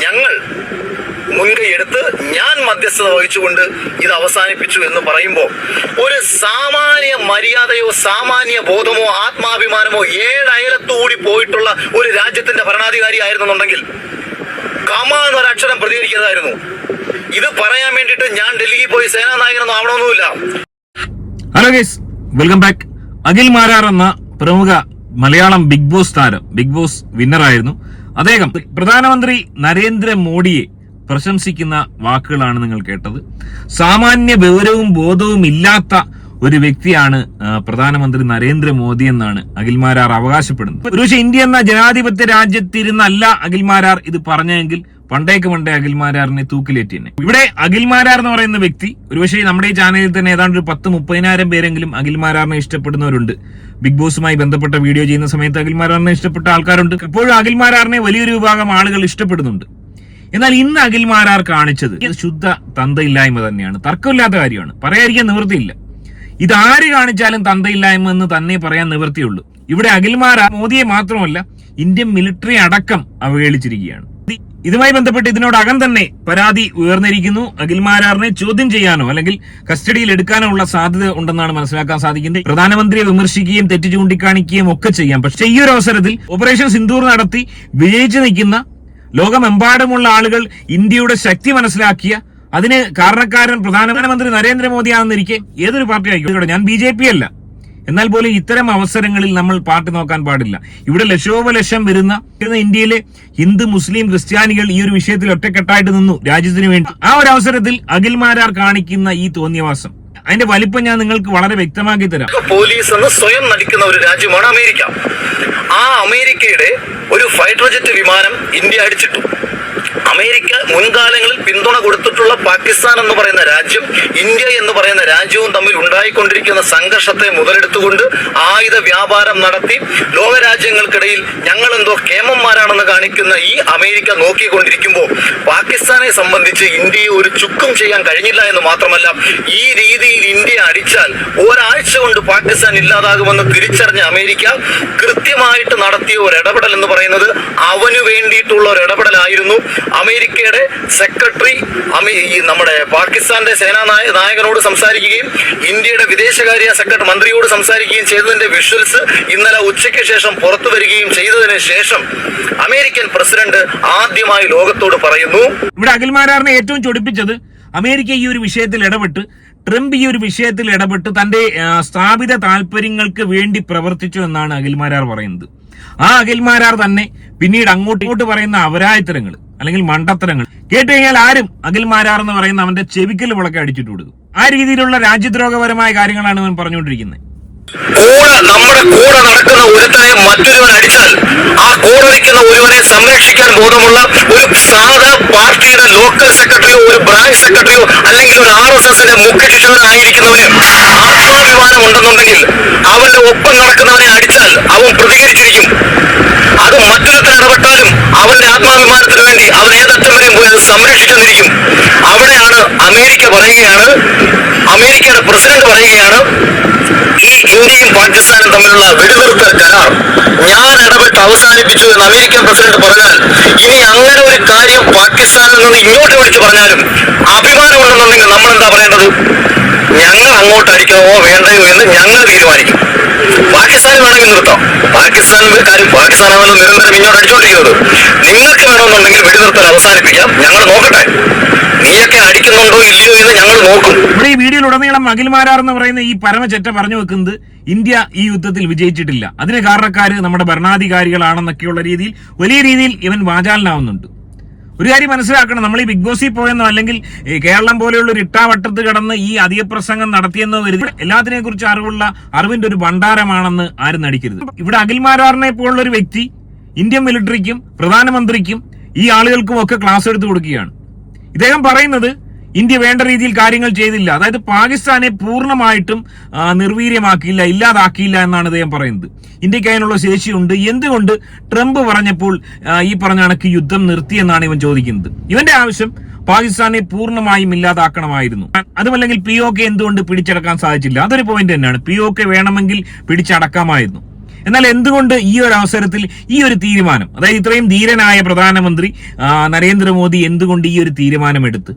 ഞങ്ങൾ മുൻകൈയെടുത്ത് ഞാൻ മധ്യസ്ഥത വഹിച്ചുകൊണ്ട് ഇത് അവസാനിപ്പിച്ചു എന്ന് പറയുമ്പോൾ ഒരു സാമാന്യ മര്യാദയോ സാമാന്യ ബോധമോ ആത്മാഭിമാനമോ ഏഴയലത്തുകൂടി പോയിട്ടുള്ള ഒരു രാജ്യത്തിന്റെ ഭരണാധികാരി ആയിരുന്നുണ്ടെങ്കിൽ കമ എന്നൊരക്ഷരം പ്രതികരിക്കുന്നതായിരുന്നു. ഇത് പറയാൻ വേണ്ടിയിട്ട് ഞാൻ ഡൽഹിയിൽ പോയി സേനാനായകനൊന്നും ആവണമെന്നില്ല. Hello guys, welcome back. Akhil Marar എന്ന പ്രമുഖ മലയാളം ബിഗ് ബോസ് താരം, ബിഗ് ബോസ് വിന്നറായിരുന്നു. അദ്ദേഹം പ്രധാനമന്ത്രി നരേന്ദ്രമോദിയെ പ്രശംസിക്കുന്ന വാക്കുകളാണ് നിങ്ങൾ കേട്ടത്. സാമാന്യ വിവരവും ബോധവും ഇല്ലാത്ത ഒരു വ്യക്തിയാണ് പ്രധാനമന്ത്രി നരേന്ദ്രമോദി എന്നാണ് അഖിൽ മാരാർ അവകാശപ്പെടുന്നത്. ഒരുപക്ഷെ ഇന്ത്യ എന്ന ജനാധിപത്യ രാജ്യത്തിരുന്നല്ല അഖിൽ മാരാർ ഇത് പറഞ്ഞെങ്കിൽ പണ്ടേ അഖിൽ മാരാറിനെ തൂക്കിലേറ്റി തന്നെ. ഇവിടെ അഖിൽ മാരാർ എന്ന് പറയുന്ന വ്യക്തി ഒരുപക്ഷെ നമ്മുടെ ഈ ചാനലിൽ തന്നെ ഏതാണ്ട് ഒരു 10-30,000 പേരെങ്കിലും അഖിൽ മാരാറിനെ ഇഷ്ടപ്പെടുന്നവരുണ്ട്. ബിഗ് ബോസുമായി ബന്ധപ്പെട്ട വീഡിയോ ചെയ്യുന്ന സമയത്ത് അഖിൽ മാരാറിനെ ഇഷ്ടപ്പെട്ട ആൾക്കാരുണ്ട്. ഇപ്പോഴും അഖിൽ മാരാറിനെ വലിയൊരു വിഭാഗം ആളുകൾ ഇഷ്ടപ്പെടുന്നുണ്ട്. എന്നാൽ ഇന്ന് അഖിൽ മാരാർ കാണിച്ചത് ശുദ്ധ തന്തയില്ലായ്മ തന്നെയാണ്. തർക്കമില്ലാത്ത കാര്യമാണ്, പറയാതിരിക്കാൻ നിവൃത്തിയില്ല. ഇതാര് കാണിച്ചാലും തന്തയില്ലായ്മ എന്ന് തന്നെ പറയാൻ നിവൃത്തിയുള്ളൂ. ഇവിടെ അഖിൽ മാരാർ മോദിയെ മാത്രമല്ല ഇന്ത്യൻ മിലിറ്ററി അടക്കം അവഹേളിച്ചിരിക്കുകയാണ്. ഇതുമായി ബന്ധപ്പെട്ട് ഇതിനോടകം തന്നെ പരാതി ഉയർന്നിരിക്കുന്നു. അഖിൽ മാരാറിനെ ചോദ്യം ചെയ്യാനോ അല്ലെങ്കിൽ കസ്റ്റഡിയിൽ എടുക്കാനോ ഉള്ള സാധ്യത ഉണ്ടെന്നാണ് മനസ്സിലാക്കാൻ സാധിക്കുന്നത്. പ്രധാനമന്ത്രിയെ വിമർശിക്കുകയും തെറ്റ് ചൂണ്ടിക്കാണിക്കുകയും ഒക്കെ ചെയ്യാം. പക്ഷേ ഈ ഒരു അവസരത്തിൽ ഓപ്പറേഷൻ സിന്ദൂർ നടത്തി വിജയിച്ചു നിൽക്കുന്ന ലോകമെമ്പാടുമുള്ള ആളുകൾ ഇന്ത്യയുടെ ശക്തി മനസ്സിലാക്കിയ അതിന് കാരണക്കാരൻ പ്രധാനമന്ത്രി നരേന്ദ്രമോദിയാണെന്നിരിക്കെ ഏതൊരു പാർട്ടി ആയിക്കോട്ടെ, ഞാൻ BJP അല്ല, എന്നാൽ പോലും ഇത്തരം അവസരങ്ങളിൽ നമ്മൾ പാർട്ടി നോക്കാൻ പാടില്ല. ഇവിടെ ലക്ഷോപലക്ഷം വരുന്ന ഇന്ത്യയിലെ ഹിന്ദു, മുസ്ലിം, ക്രിസ്ത്യാനികൾ ഈ ഒരു വിഷയത്തിൽ ഒറ്റക്കെട്ടായിട്ട് നിന്നു രാജ്യത്തിന് വേണ്ടി. ആ ഒരു അവസരത്തിൽ അഖിൽ മാരാർ കാണിക്കുന്ന ഈ തോന്നിയവാസം, അതിന്റെ വലിപ്പം ഞാൻ നിങ്ങൾക്ക് വളരെ വ്യക്തമാക്കി തരാം. പോലീസ് എന്ന് സ്വയം നടിക്കുന്ന ഒരു രാജ്യമാണ് അമേരിക്ക. ആ അമേരിക്കയുടെ ഒരു ഫൈറ്റർ ജെറ്റ് വിമാനം ഇന്ത്യ അടിച്ചിട്ടു. അമേരിക്ക മുൻകാലങ്ങളിൽ പിന്തുണ കൊടുത്തിട്ടുള്ള പാകിസ്ഥാൻ എന്ന് പറയുന്ന രാജ്യം ഇന്ത്യ എന്ന് പറയുന്ന രാജ്യവും തമ്മിൽ ഉണ്ടായിക്കൊണ്ടിരിക്കുന്ന സംഘർഷത്തെ മുതലെടുത്തുകൊണ്ട് ആയുധ വ്യാപാരം നടത്തി ലോകരാജ്യങ്ങൾക്കിടയിൽ ഞങ്ങൾ എന്തോ കേമന്മാരാണെന്ന് കാണിക്കുന്ന ഈ അമേരിക്ക നോക്കിക്കൊണ്ടിരിക്കുമ്പോൾ പാകിസ്ഥാനെ സംബന്ധിച്ച് ഇന്ത്യയെ ഒരു ചുക്കും ചെയ്യാൻ കഴിഞ്ഞില്ല എന്ന് മാത്രമല്ല, ഈ രീതിയിൽ ഇന്ത്യ അടിച്ചാൽ ഒരാഴ്ച കൊണ്ട് പാകിസ്ഥാൻ ഇല്ലാതാകുമെന്ന് തിരിച്ചറിഞ്ഞ അമേരിക്ക കൃത്യമായിട്ട് നടത്തിയ ഒരു ഇടപെടൽ എന്ന് പറയുന്നത് അവന് വേണ്ടിയിട്ടുള്ള ഒരു ഇടപെടലായിരുന്നു. അമേരിക്കയുടെ സെക്രട്ടറി നമ്മുടെ പാകിസ്ഥാന്റെ നായകനോട് സംസാരിക്കുകയും ഇന്ത്യയുടെ വിദേശകാര്യ സെക്രട്ടറി മന്ത്രിയോട് സംസാരിക്കുകയും ചെയ്തതിന്റെ വിഷ്വൽസ് ഇന്നലെ ഉച്ചയ്ക്ക് ശേഷം പുറത്തു വരികയും ചെയ്തതിന് ശേഷം അമേരിക്കൻ പ്രസിഡന്റ് ആദ്യമായി ലോകത്തോട് പറയുന്നു. ഇവിടെ അഖിൽ മാരാറിനെ ഏറ്റവും ചൊടിപ്പിച്ചത് അമേരിക്ക ഈ ഒരു വിഷയത്തിൽ ഇടപെട്ട്, ട്രംപ് ഈ ഒരു വിഷയത്തിൽ ഇടപെട്ട് തന്റെ സ്ഥാപിത താല്പര്യങ്ങൾക്ക് വേണ്ടി പ്രവർത്തിച്ചു എന്നാണ് അഖിൽ മാരാർ പറയുന്നത്. ആ അഖിൽ മാരാർ തന്നെ പിന്നീട് അങ്ങോട്ട് പറയുന്ന അപരായത്തരങ്ങൾ അല്ലെങ്കിൽ മണ്ടത്തരങ്ങൾ കേട്ട് കഴിഞ്ഞാൽ ആരും അഖിൽ മാരാർ എന്ന് പറയുന്ന അവന്റെ ചെവിക്കൽ വിളക്ക് അടിച്ചിട്ട് കൊടുക്കും. ആ രീതിയിലുള്ള രാജ്യദ്രോഹപരമായ കാര്യങ്ങളാണ് അവൻ പറഞ്ഞുകൊണ്ടിരിക്കുന്നത്. നമ്മുടെ കൂടെ നടക്കുന്ന ഒരുത്തനെ മറ്റൊരുവൻ അടിച്ചാൽ ആ കൂടെ നിൽക്കുന്ന ഒരുവനെ സംരക്ഷിക്കാൻ ബോധമുള്ള ഒരു സാധാ പാർട്ടിയുടെ ലോക്കൽ സെക്രട്ടറിയോ ഒരു ബ്രാഞ്ച് സെക്രട്ടറിയോ അല്ലെങ്കിൽ ഒരു RSSന്റെ മുഖ്യശിഷ്യനായിരിക്കുന്നവന് ആത്മാഭിമാനം ഉണ്ടെന്നുണ്ടെങ്കിൽ അവന്റെ ഒപ്പം നടക്കുന്നവനെ അടിച്ചാൽ അവൻ പ്രതികരിച്ചിരിക്കും. അത് മറ്റൊരുത്തൻ ഇടപെട്ടാലും അവന്റെ ആത്മാഭിമാനത്തിന് വേണ്ടി അവൻ ഏതറ്റം വരെയും പോയി അത് സംരക്ഷിച്ചെന്നിരിക്കും. അവിടെയാണ് അമേരിക്ക പറയുകയാണ്, അമേരിക്കയുടെ പ്രസിഡന്റ് പറയുകയാണ്, ഈ ഇന്ത്യയും പാകിസ്ഥാനും തമ്മിലുള്ള വെടിനിർത്തൽ കരാർ ഞാൻ ഇടപെട്ട് അവസാനിപ്പിച്ചു എന്ന് അമേരിക്കൻ പ്രസിഡന്റ് പറഞ്ഞാൽ ഇനി അങ്ങനെ ഒരു കാര്യം പാകിസ്ഥാനിൽ നിന്ന് ഇങ്ങോട്ട് വിളിച്ചു പറഞ്ഞാലും അഭിമാനമുണ്ടെന്നുണ്ടെങ്കിൽ നമ്മൾ എന്താ പറയേണ്ടത്? ഞങ്ങൾ അങ്ങോട്ട് അടിക്കണമോ വേണ്ടയോ എന്ന് ഞങ്ങൾ തീരുമാനിക്കും. പാകിസ്ഥാൻ വേണമെങ്കിൽ നിർത്താം. പാകിസ്ഥാനാണല്ലോ നിരന്തരം ഇങ്ങോട്ട് അടിച്ചോണ്ടിരിക്കുന്നത്. നിങ്ങൾക്ക് വേണമെന്നുണ്ടെങ്കിൽ വെടിനിർത്തൽ അവസാനിപ്പിക്കാം, ഞങ്ങൾ നോക്കട്ടെ. നീയൊക്കെ അടിക്കുന്നുണ്ടോ ഇല്ലയോ എന്ന് ഞങ്ങൾ നോക്കും. ഇവിടെ ഈ വീഡിയോയിൽ ഉടനീളം അഖിൽ മാരാർ എന്ന് പറയുന്ന ഈ പരമചെറ്റ പറഞ്ഞു വെക്കുന്നത് ഇന്ത്യ ഈ യുദ്ധത്തിൽ വിജയിച്ചിട്ടില്ല, അതിന് കാരണക്കാര് നമ്മുടെ ഭരണാധികാരികളാണെന്നൊക്കെയുള്ള രീതിയിൽ വലിയ രീതിയിൽ ഇവൻ വാചാലനാവുന്നുണ്ട്. ഒരു കാര്യം മനസ്സിലാക്കണം, നമ്മൾ ഈ ബിഗ് ബോസിൽ പോയെന്നോ അല്ലെങ്കിൽ കേരളം പോലെയുള്ള ഒരു ഇട്ടാവട്ടത്ത് കിടന്ന് ഈ അധികപ്രസംഗം നടത്തിയെന്നോ വരുന്നത് എല്ലാത്തിനെ കുറിച്ച് അറിവിന്റെ ഒരു ഭണ്ഡാരമാണെന്ന് ആരും നടിക്കരുത്. ഇവിടെ അഖിൽ മാരാറിനെ പോലുള്ള ഒരു വ്യക്തി ഇന്ത്യൻ മിലിറ്ററിക്കും പ്രധാനമന്ത്രിക്കും ഈ ആളുകൾക്കും ഒക്കെ ക്ലാസ് എടുത്തു കൊടുക്കുകയാണ്. ഇദ്ദേഹം പറയുന്നത് ഇന്ത്യ വേണ്ട രീതിയിൽ കാര്യങ്ങൾ ചെയ്തില്ല, അതായത് പാകിസ്ഥാനെ പൂർണ്ണമായിട്ടും നിർവീര്യമാക്കിയില്ല, ഇല്ലാതാക്കിയില്ല എന്നാണ് ഇദ്ദേഹം പറയുന്നത്. ഇന്ത്യക്ക് അതിനുള്ള ശേഷിയുണ്ട്. എന്തുകൊണ്ട് ട്രംപ് പറഞ്ഞപ്പോൾ ഈ പറഞ്ഞ കണക്ക് യുദ്ധം നിർത്തിയെന്നാണ് ഇവൻ ചോദിക്കുന്നത്. ഇവന്റെ ആവശ്യം പാകിസ്ഥാനെ പൂർണ്ണമായും ഇല്ലാതാക്കണമായിരുന്നു. അതുമല്ലെങ്കിൽ POK എന്തുകൊണ്ട് പിടിച്ചടക്കാൻ സാധിച്ചില്ല? അതൊരു പോയിന്റ് തന്നെയാണ്. POK വേണമെങ്കിൽ പിടിച്ചടക്കാമായിരുന്നു. എന്നാൽ എന്തുകൊണ്ട് ഈ ഒരു അവസരത്തിൽ ഈ ഒരു തീരുമാനം, അതായത് ഇത്രയും ധീരനായ പ്രധാനമന്ത്രി നരേന്ദ്രമോദി എന്തുകൊണ്ട് ഈ ഒരു തീരുമാനം എടുത്ത്?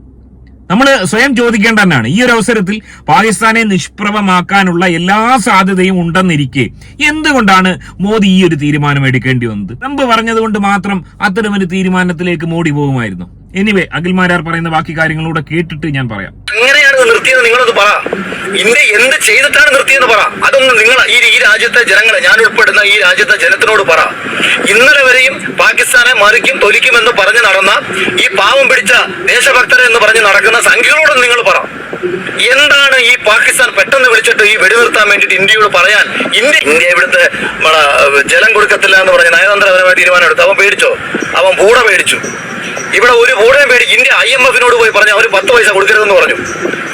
നമ്മൾ സ്വയം ചോദിക്കേണ്ട തന്നെയാണ്. ഈ ഒരു അവസരത്തിൽ പാകിസ്ഥാനെ നിഷ്പ്രഭമാക്കാനുള്ള എല്ലാ സാധ്യതയും ഉണ്ടെന്നിരിക്കെ എന്തുകൊണ്ടാണ് മോദി ഈ ഒരു തീരുമാനം എടുക്കേണ്ടി വന്നത്? ട്രംപ് പറഞ്ഞതുകൊണ്ട് മാത്രം അത്തരമൊരു തീരുമാനത്തിലേക്ക് മോഡി പോകുമായിരുന്നു? എനിവേ, അഖിൽ മാരാർ പറയുന്ന ബാക്കി കാര്യങ്ങളൂടെ കേട്ടിട്ട് ഞാൻ പറയാം. എങ്ങനെയാണ് നിർത്തിയത്? നിങ്ങളത് പറ. ഇന്ത്യ എന്ത് ചെയ്തിട്ടാണ് നിർത്തിയെന്ന് പറ. അതൊന്നും നിങ്ങൾ ഈ രാജ്യത്തെ ജനങ്ങളെ, ഞാൻ ഉൾപ്പെടുന്ന ഈ രാജ്യത്തെ ജനത്തിനോട് പറ. ഇന്നലെ വരെയും പാകിസ്ഥാനെ മറിക്കും തൊലിക്കുമെന്ന് പറഞ്ഞ് നടന്ന ഈ പാവം പിടിച്ച ദേശഭക്തരെ എന്ന് പറഞ്ഞ് നടക്കുന്ന സംഖ്യകളോടും നിങ്ങൾ പറ. എന്താണ് ഈ പാകിസ്ഥാൻ പെട്ടെന്ന് വിളിച്ചിട്ട് ഈ വെടിനിർത്താൻ വേണ്ടിയിട്ട് ഇന്ത്യയോട് പറയാൻ? ഇന്ത്യ ഇവിടുത്തെ ജലം കൊടുക്കത്തില്ല എന്ന് പറഞ്ഞ് നയതന്ത്രപരമായ തീരുമാനം എടുത്തു. അവൻ പേടിച്ചോ? അവൻ പൂട പേടിച്ചു. ഇവിടെ ഒരു പൂടയും പേടിച്ച് ഇന്ത്യ IMF-നോട് പോയി പറഞ്ഞു അവർ 10 പൈസ കൊടുക്കരുതെന്ന് പറഞ്ഞു.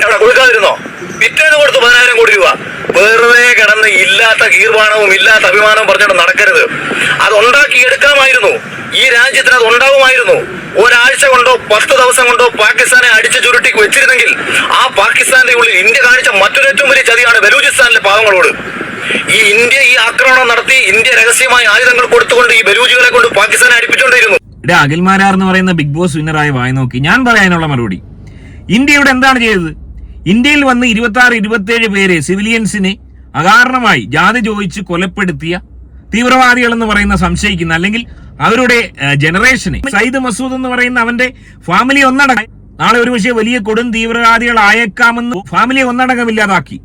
എവിടെ കൊടുക്കാതിരുന്നോ? പിറ്റേന്ന് കൊടുത്തു 10,000 കോടി രൂപ. വെറുതെ കിടന്ന് ഇല്ലാത്ത കീർവാണവും ഇല്ലാത്ത അഭിമാനവും പറഞ്ഞിട്ട് നടക്കരുത്. അത് ഉണ്ടാക്കിയെടുക്കാമായിരുന്നു. ഈ രാജ്യത്തിന് അത് ഉണ്ടാവുമായിരുന്നു. ഒരാഴ്ച കൊണ്ടോ 10 ദിവസം കൊണ്ടോ പാകിസ്ഥാനെ അടിച്ചു ചുരുട്ടി വെച്ചിരുന്നെങ്കിൽ ആ പാകിസ്ഥാന്റെ ഉള്ളിൽ ഇന്ത്യ കാണിച്ച മറ്റൊരു ഏറ്റവും വലിയ ചതിയാണ് ബലൂചിസ്ഥാനിലെ പാവങ്ങളോട്. ഈ ഇന്ത്യ ഈ ആക്രമണം നടത്തി ഇന്ത്യ രഹസ്യമായ ആയുധങ്ങൾ കൊടുത്തുകൊണ്ട് ഈ ബലൂജികളെ കൊണ്ട് പാകിസ്ഥാനെ അടിപ്പിച്ചുകൊണ്ടിരുന്നു. അഖിൽ മാരാർ എന്ന് പറയുന്ന ബിഗ് ബോസ് വിന്നറായി വായി നോക്കി ഞാൻ പറയാനുള്ള മറുപടി, ഇന്ത്യയുടെ എന്താണ് ചെയ്തത്? ഇന്ത്യയിൽ വന്ന് 26-27 പേരെ സിവിലിയൻസിനെ അകാരണമായി ജാതി ചോദിച്ച് കൊലപ്പെടുത്തിയ തീവ്രവാദികൾ എന്ന് പറയുന്ന സംശയിക്കുന്ന, അല്ലെങ്കിൽ അവരുടെ ജനറേഷനെ, സയ്യിദ് മസൂദ് എന്ന് പറയുന്ന അവന്റെ ഫാമിലി ഒന്നടങ്കം നാളെ ഒരു പക്ഷേ വലിയ കൊടും തീവ്രവാദികൾ ആയേക്കാമെന്ന് ഫാമിലിയെ ഒന്നടങ്കമില്ലാതാക്കി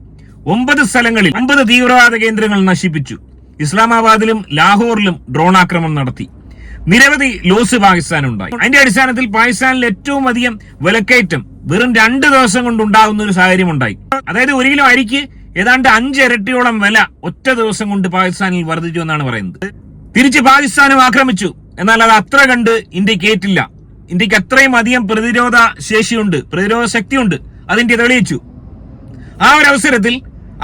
9 സ്ഥലങ്ങളിൽ 9 തീവ്രവാദ കേന്ദ്രങ്ങൾ നശിപ്പിച്ചു. ഇസ്ലാമാബാദിലും ലാഹോറിലും ഡ്രോൺ ആക്രമണം നടത്തി. നിരവധി ലോസ് പാകിസ്ഥാൻ ഉണ്ടായി. അതിന്റെ അടിസ്ഥാനത്തിൽ പാകിസ്ഥാനിൽ ഏറ്റവും അധികം വിലക്കയറ്റം വെറും 2 ദിവസം കൊണ്ട് ഉണ്ടാകുന്ന ഒരു സാഹചര്യം ഉണ്ടായി. അതായത് 1 കിലോ അരിക്ക് ഏതാണ്ട് 5 ഇരട്ടിയോളം വില ഒറ്റ ദിവസം കൊണ്ട് പാകിസ്ഥാനിൽ വർദ്ധിച്ചു എന്നാണ് പറയുന്നത്. തിരിച്ച് പാകിസ്ഥാനും ആക്രമിച്ചു. എന്നാൽ അത് അത്ര കണ്ട് ഇന്ത്യക്ക് ഏറ്റില്ല. ഇന്ത്യക്ക് അത്രയും അധികം പ്രതിരോധ ശേഷിയുണ്ട്, പ്രതിരോധ ശക്തിയുണ്ട്. അതിന്റെ തെളിയിച്ചു. ആ ഒരു അവസരത്തിൽ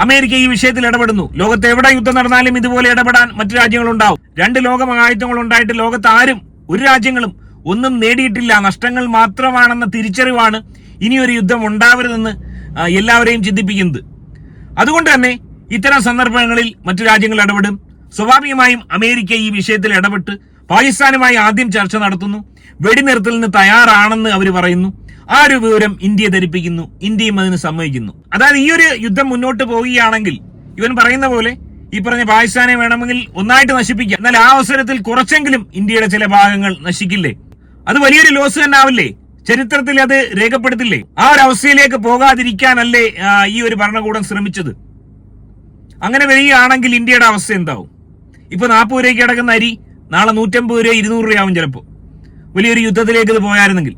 അമേരിക്ക ഈ വിഷയത്തിൽ ഇടപെടുന്നു. ലോകത്ത് എവിടെ യുദ്ധം നടന്നാലും ഇതുപോലെ ഇടപെടാൻ മറ്റു രാജ്യങ്ങളുണ്ടാവും. 2 ലോക മഹായുദ്ധങ്ങൾ ഉണ്ടായിട്ട് ലോകത്ത് ആരും, ഒരു രാജ്യങ്ങളും ഒന്നും നേടിയിട്ടില്ല, നഷ്ടങ്ങൾ മാത്രമാണെന്ന തിരിച്ചറിവാണ് ഇനിയൊരു യുദ്ധം ഉണ്ടാവരുതെന്ന് എല്ലാവരെയും ചിന്തിപ്പിക്കുന്നത്. അതുകൊണ്ട് തന്നെ ഇത്തരം സന്ദർഭങ്ങളിൽ മറ്റു രാജ്യങ്ങൾ ഇടപെടും. സ്വാഭാവികമായും അമേരിക്ക ഈ വിഷയത്തിൽ ഇടപെട്ട് പാകിസ്ഥാനുമായി ആദ്യം ചർച്ച നടത്തുന്നു. വെടിനിർത്തലിന് തയ്യാറാണെന്ന് അവർ പറയുന്നു. ആ ഒരു വിവരം ഇന്ത്യയെ ധരിപ്പിക്കുന്നു. ഇന്ത്യയും അതിന് സമ്മതിക്കുന്നു. അതായത് ഈ ഒരു യുദ്ധം മുന്നോട്ട് പോവുകയാണെങ്കിൽ ഇവൻ പറയുന്ന പോലെ ഈ പറഞ്ഞ പാകിസ്ഥാനെ വേണമെങ്കിൽ ഒന്നായിട്ട് നശിപ്പിക്കാം. എന്നാൽ ആ അവസരത്തിൽ കുറച്ചെങ്കിലും ഇന്ത്യയുടെ ചില ഭാഗങ്ങൾ നശിക്കില്ലേ? അത് വലിയൊരു ലോസ് തന്നെ ആവില്ലേ? ചരിത്രത്തിൽ അത് രേഖപ്പെടുത്തില്ലേ? ആ ഒരു അവസ്ഥയിലേക്ക് പോകാതിരിക്കാനല്ലേ ഈ ഒരു ഭരണകൂടം ശ്രമിച്ചത്? അങ്ങനെ വരികയാണെങ്കിൽ ഇന്ത്യയുടെ അവസ്ഥ എന്താവും? ഇപ്പൊ 40 രൂപയ്ക്ക് കിടക്കുന്ന അരി നാളെ 150 രൂപ 200 രൂപയാവും ചിലപ്പോ. വലിയൊരു യുദ്ധത്തിലേക്ക് ഇത് പോയായിരുന്നെങ്കിൽ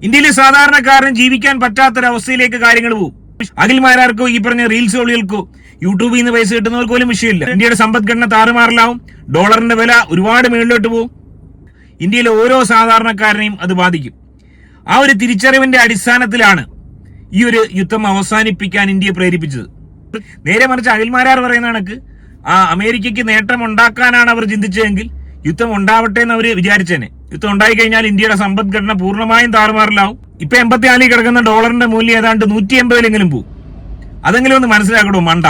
ഇന്ത്യയിലെ സാധാരണക്കാരന് ജീവിക്കാൻ പറ്റാത്തൊരവസ്ഥയിലേക്ക് കാര്യങ്ങൾ പോകും. അഖിൽ മാരാർക്കോ ഈ പറഞ്ഞ റീൽസ് ഒളികൾക്കോ യൂട്യൂബിൽ നിന്ന് പൈസ കിട്ടുന്നവർക്ക് പോലും വിഷയമില്ല. ഇന്ത്യയുടെ സമ്പദ്ഘടന താറുമാറിലാവും. ഡോളറിന്റെ വില ഒരുപാട് മുകളിലോട്ട് പോകും. ഇന്ത്യയിലെ ഓരോ സാധാരണക്കാരനെയും അത് ബാധിക്കും. ആ ഒരു തിരിച്ചറിവിന്റെ അടിസ്ഥാനത്തിലാണ് ഈ ഒരു യുദ്ധം അവസാനിപ്പിക്കാൻ ഇന്ത്യയെ പ്രേരിപ്പിച്ചത്. നേരെ മറിച്ച് അഖിൽ മാരാർ പറയുന്ന കണക്ക് അമേരിക്കയ്ക്ക് നേട്ടം ഉണ്ടാക്കാനാണ് അവർ ചിന്തിച്ചതെങ്കിൽ യുദ്ധം ഉണ്ടാവട്ടെ എന്ന് അവര് വിചാരിച്ചേനെ. യുദ്ധം ഉണ്ടായിക്കഴിഞ്ഞാൽ ഇന്ത്യയുടെ സമ്പദ്ഘടന പൂർണ്ണമായും താറുമാറിലാവും. ഇപ്പൊ 84 കിടക്കുന്ന ഡോളറിന്റെ മൂല്യം ഏതാണ്ട് 180 പോകും. അതെങ്കിലും ഒന്ന് മനസ്സിലാക്കണോ മണ്ട.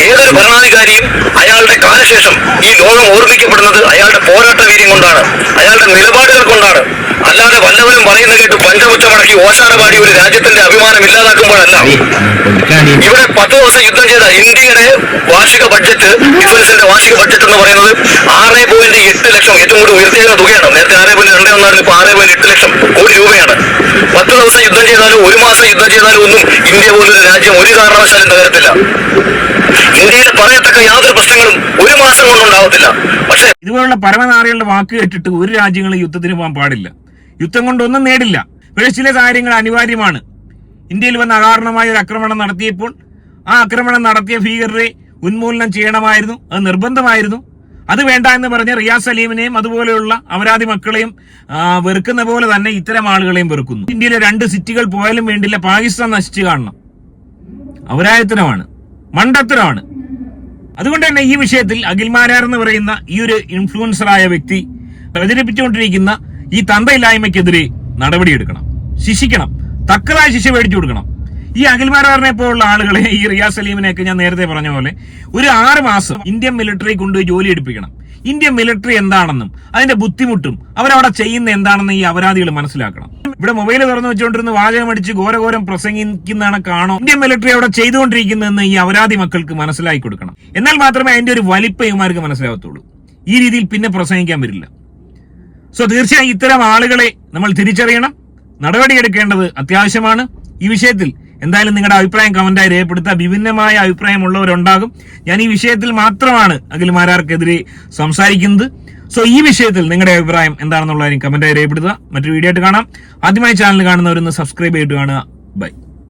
ഏതൊരു ഭരണാധികാരിയും അയാളുടെ കാലശേഷം ഈ ലോകം ഓർമ്മിക്കപ്പെടുന്നത് അയാളുടെ പോരാട്ട വീര്യം കൊണ്ടാണ്, അയാളുടെ നിലപാടുകൾ കൊണ്ടാണ്. അല്ലാതെ വല്ലവരും പറയുന്ന കേട്ട് പഞ്ചമുച്ചമടക്കി ഓശാനപാടി ഒരു രാജ്യത്തിന്റെ അഭിമാനം ഇല്ലാതാക്കുമ്പോഴല്ല. ഇവിടെ 10 ദിവസം യുദ്ധം ചെയ്ത ഇന്ത്യയുടെ വാർഷിക ബഡ്ജറ്റ്, ഡിഫൻസിന്റെ വാർഷിക ബഡ്ജറ്റ് എന്ന് പറയുന്നത് 6.8 ലക്ഷം, ഏറ്റവും കൂടി ഉയർത്തിയ തുകയാണ്. നേരത്തെ 6.2 ഇപ്പൊ 6.8 ലക്ഷം കോടി രൂപയാണ്. 10 ദിവസം യുദ്ധം ചെയ്താലും 1 മാസം യുദ്ധം ചെയ്താലും ഒന്നും ഇന്ത്യ പോലൊരു രാജ്യം ഒരു കാരണവശാലും തകരത്തില്ല. ഇന്ത്യയിൽ പറയത്തക്ക യാതൊരു പ്രശ്നങ്ങളും 1 മാസം കൊണ്ടുണ്ടാവത്തില്ല. പക്ഷെ ഇതുപോലുള്ള പരമനാറികളുടെ വാക്ക് കേട്ടിട്ട് ഒരു രാജ്യങ്ങളും യുദ്ധത്തിന് പോകാൻ പാടില്ല. യുദ്ധം കൊണ്ടൊന്നും നേടില്ല. പക്ഷേ ചില കാര്യങ്ങൾ അനിവാര്യമാണ്. ഇന്ത്യയിൽ വന്ന് അകാരണമായ ഒരു ആക്രമണം നടത്തിയപ്പോൾ ആ ആക്രമണം നടത്തിയ ഭീകരരെ ഉന്മൂലനം ചെയ്യണമായിരുന്നു. അത് നിർബന്ധമായിരുന്നു. അത് വേണ്ട എന്ന് പറഞ്ഞ റിയാസ് സലീമിനെയും അതുപോലെയുള്ള അപരാധി മക്കളെയും വെറുക്കുന്ന പോലെ തന്നെ ഇത്തരം ആളുകളെയും വെറുക്കുന്നു. ഇന്ത്യയിലെ 2 സിറ്റികൾ പോയാലും വേണ്ടില്ല പാകിസ്ഥാൻ നശിച്ചു കാണണം. അപരാധത്തരമാണ്, മണ്ടത്തരമാണ്. അതുകൊണ്ട് തന്നെ ഈ വിഷയത്തിൽ അഖിൽ മാരാർ എന്ന് പറയുന്ന ഈ ഒരു ഇൻഫ്ലുവൻസറായ വ്യക്തി പ്രചരിപ്പിച്ചുകൊണ്ടിരിക്കുന്ന ഈ തന്തയില്ലായ്മയ്ക്കെതിരെ നടപടിയെടുക്കണം, ശിക്ഷിക്കണം, തക്കതായ ശിക്ഷ മേടിച്ചു കൊടുക്കണം. ഈ അഖിൽ മാരാറിനെ പോലുള്ള ആളുകളെ, ഈ റിയാസ് സലീമിനെയൊക്കെ ഞാൻ നേരത്തെ പറഞ്ഞ പോലെ ഒരു 6 മാസം ഇന്ത്യൻ മിലിറ്ററി കൊണ്ടുപോയി ജോലി എടുപ്പിക്കണം. ഇന്ത്യൻ മിലിറ്ററി എന്താണെന്നും അതിന്റെ ബുദ്ധിമുട്ടും അവരവിടെ ചെയ്യുന്ന എന്താണെന്ന് ഈ അപരാധികൾ മനസ്സിലാക്കണം. ഇവിടെ മൊബൈൽ തുറന്നു വെച്ചുകൊണ്ടിരുന്ന് വാചകം അടിച്ച് ഘോരഘോരം പ്രസംഗിക്കുന്നതാണ് കാണോ ഇന്ത്യൻ മിലിറ്ററി അവിടെ ചെയ്തുകൊണ്ടിരിക്കുന്നതെന്ന് ഈ അപരാധി മക്കൾക്ക് മനസ്സിലാക്കി കൊടുക്കണം. എന്നാൽ മാത്രമേ അതിന്റെ ഒരു വലിപ്പം ഇവന്മാർക്ക് മനസ്സിലാകത്തുള്ളൂ. ഈ രീതിയിൽ പിന്നെ പ്രസംഗിക്കാൻ വരില്ല. സോ തീർച്ചയായും ഇത്തരം ആളുകളെ നമ്മൾ തിരിച്ചറിയണം, നടപടിയെടുക്കേണ്ടത് അത്യാവശ്യമാണ്. ഈ വിഷയത്തിൽ എന്തായാലും നിങ്ങളുടെ അഭിപ്രായം കമന്റായി രേഖപ്പെടുത്തുക. വിഭിന്നമായ അഭിപ്രായമുള്ളവരുണ്ടാകും. ഞാൻ ഈ വിഷയത്തിൽ മാത്രമാണ് അഖിൽ മാരാർക്കെതിരെ സംസാരിക്കുന്നത്. സോ ഈ വിഷയത്തിൽ നിങ്ങളുടെ അഭിപ്രായം എന്താണെന്നുള്ളതിന് കമന്റായി രേഖപ്പെടുത്തുക. മറ്റൊരു വീഡിയോ ആയിട്ട് കാണാം. ആദ്യമായി ചാനൽ കാണുന്നവരൊന്ന് സബ്സ്ക്രൈബ് ചെയ്തിട്ട് കാണുക. ബൈ.